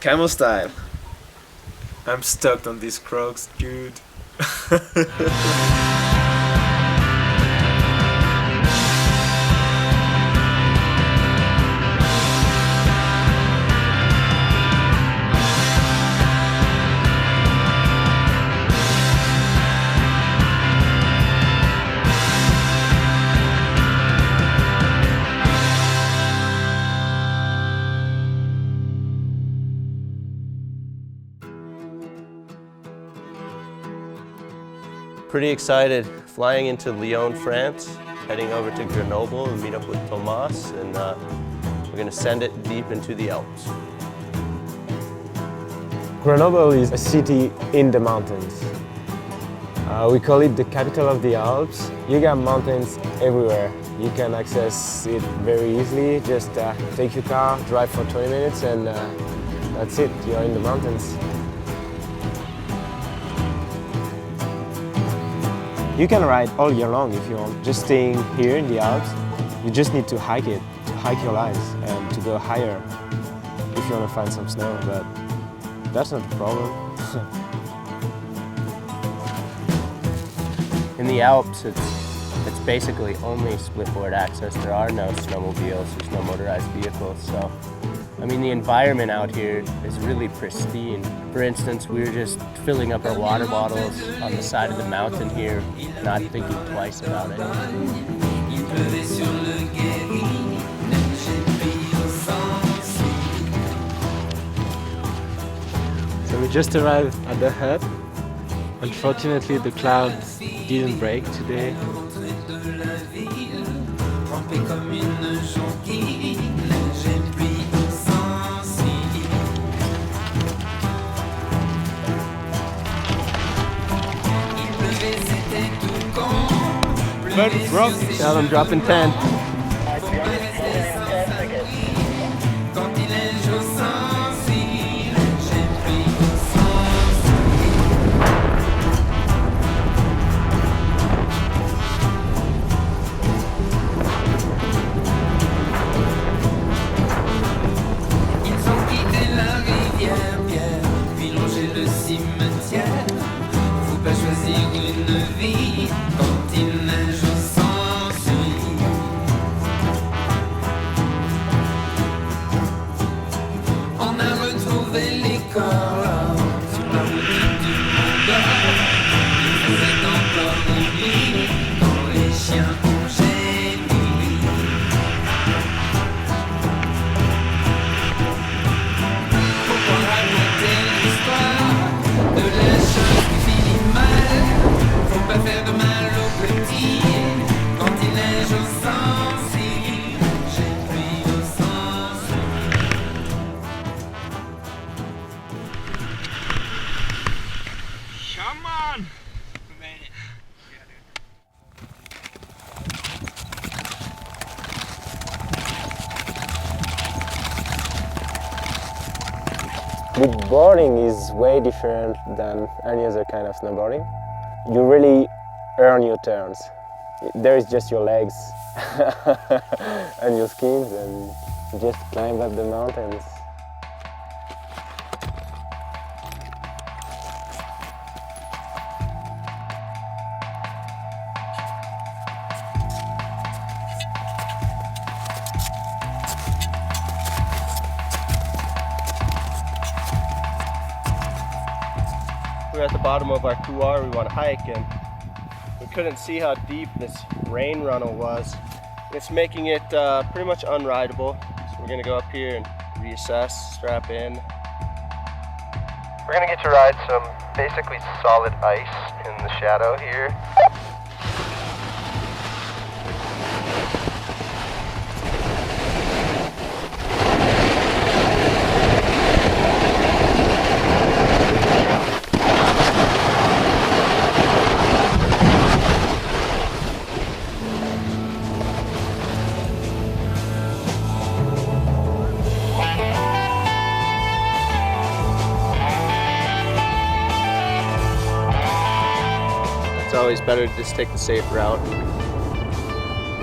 Camel style. I'm stuck on these Crocs, dude. Pretty excited, flying into Lyon, France, heading over to Grenoble and meet up with Thomas, and we're going to send it deep into the Alps. Grenoble is a city in the mountains. We call it the capital of the Alps. You got mountains everywhere. You can access it very easily. Just take your car, drive for 20 minutes, and that's it. You're in the mountains. You can ride all year long if you want. Just staying here in the Alps, you just need to hike it, to hike your lines and to go higher if you want to find some snow, but that's not the problem. In the Alps, it's basically only splitboard access. There are no snowmobiles, there's no motorized vehicles, so I mean, the environment out here is really pristine. For instance, we were just filling up our water bottles on the side of the mountain here, not thinking twice about it. So we just arrived at the hut. Unfortunately, the clouds didn't break today. Bro, now I'm dropping 10. Come on! Splitboarding is way different than any other kind of snowboarding. You really earn your turns. There is just your legs and your skis, and you just climb up the mountains. We're at the bottom of our couloir we want to hike, and we couldn't see how deep this rain runnel was. It's making it pretty much unrideable, so we're going to go up here and reassess, strap in. We're going to get to ride some basically solid ice in the shadow here. It's always better to just take the safe route.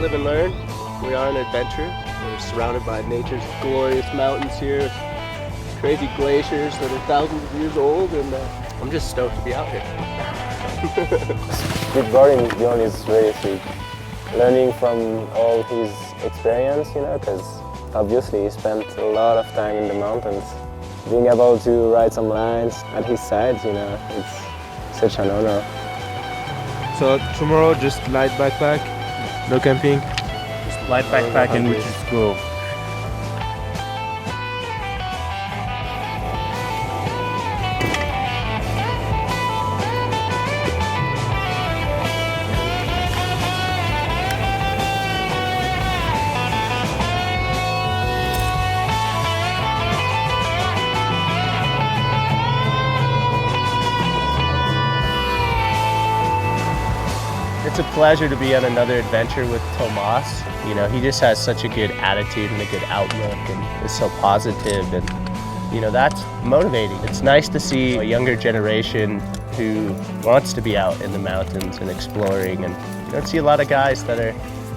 Live and learn. We are an adventure. We're surrounded by nature's glorious mountains here. crazy glaciers that are thousands of years old, and I'm just stoked to be out here. Splitboarding with Bjorn is really sweet. Learning from all his experience, you know, because obviously he spent a lot of time in the mountains. Being able to ride some lines at his side, you know, it's such an honor. So tomorrow just light backpack, no camping. Just light backpack and we just go. It's a pleasure to be on another adventure with Thomas. You know, he just has such a good attitude and a good outlook and is so positive, and you know, that's motivating. It's nice to see a younger generation who wants to be out in the mountains and exploring, and you don't see a lot of guys that are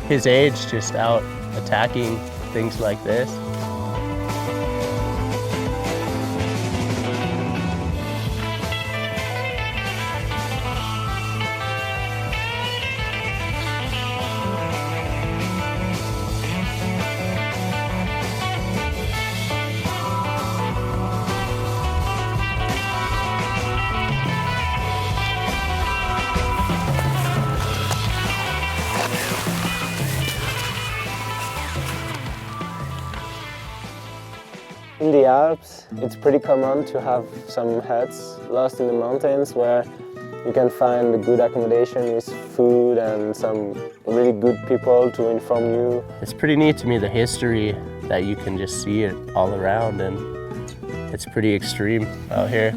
his age just out attacking things like this. In the Alps, it's pretty common to have some huts lost in the mountains where you can find good accommodation with food and some really good people to inform you. It's pretty neat to me, the history that you can just see it all around, and it's pretty extreme out here.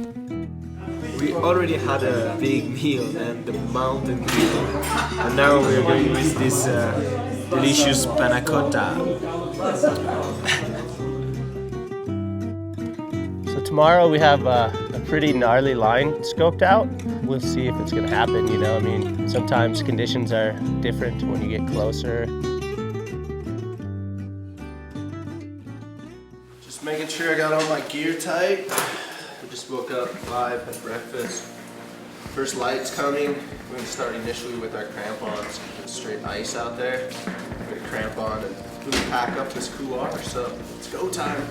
We already had a big meal and the mountain meal, and now we're going with this delicious panna cotta. So tomorrow we have a pretty gnarly line scoped out. We'll see if it's gonna happen, you know. I mean, sometimes conditions are different when you get closer. Just making sure I got all my gear tight. I just woke up 5, had breakfast. First light's coming. We're gonna start initially with our crampons. There's straight ice out there. We're gonna cramp on and really pack up this couloir, so it's go time.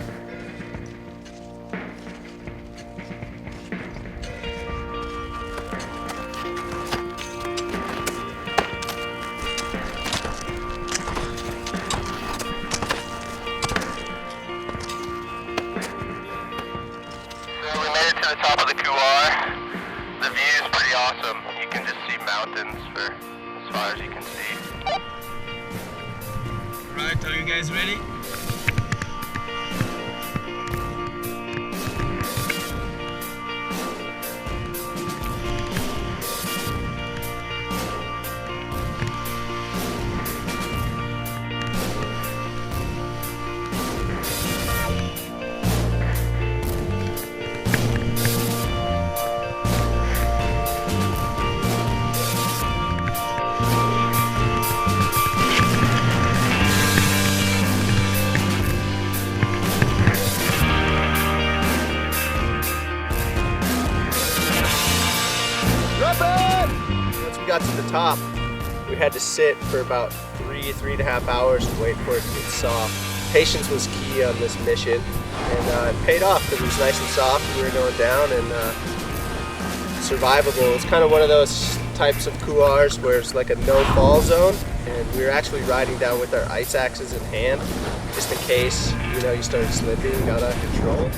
To the top of the couloir. The view is pretty awesome. You can just see mountains for as far as you can see. Right, are you guys ready? Once we got to the top, we had to sit for about 3.5 hours and wait for it to get soft. Patience was key on this mission, and it paid off because it was nice and soft and we were going down and survivable. It's kind of one of those types of couloirs where it's like a no-fall zone, and we were actually riding down with our ice axes in hand, just in case, you know, you started slipping and got out of control.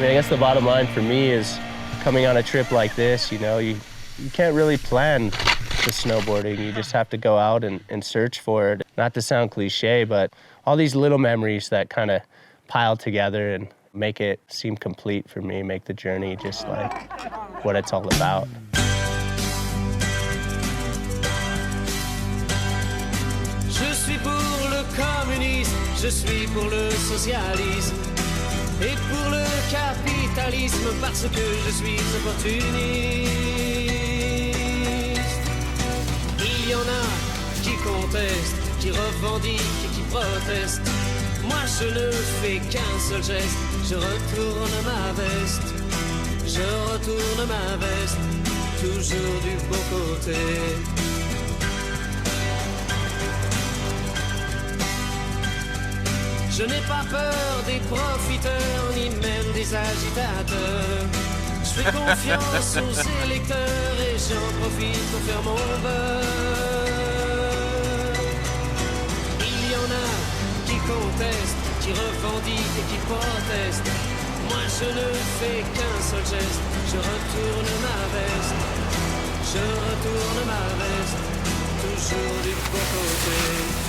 I guess the bottom line for me is coming on a trip like this, you know, you can't really plan the snowboarding. You just have to go out and search for it. Not to sound cliche, but all these little memories that kind of pile together and make it seem complete for me, make the journey just like what it's all about. Je suis pour le communisme, je suis pour le socialisme et pour le capitalisme parce que je suis opportuniste. Il y en a qui contestent, qui revendiquent et qui protestent. Moi je ne fais qu'un seul geste, je retourne ma veste. Je retourne ma veste, toujours du bon côté. Je n'ai pas peur des profiteurs, ni même des agitateurs. Je fais confiance aux électeurs et j'en profite pour faire mon beurre. Il y en a qui contestent, qui revendiquent et qui protestent. Moi je ne fais qu'un seul geste, je retourne ma veste. Je retourne ma veste, toujours du bon côté.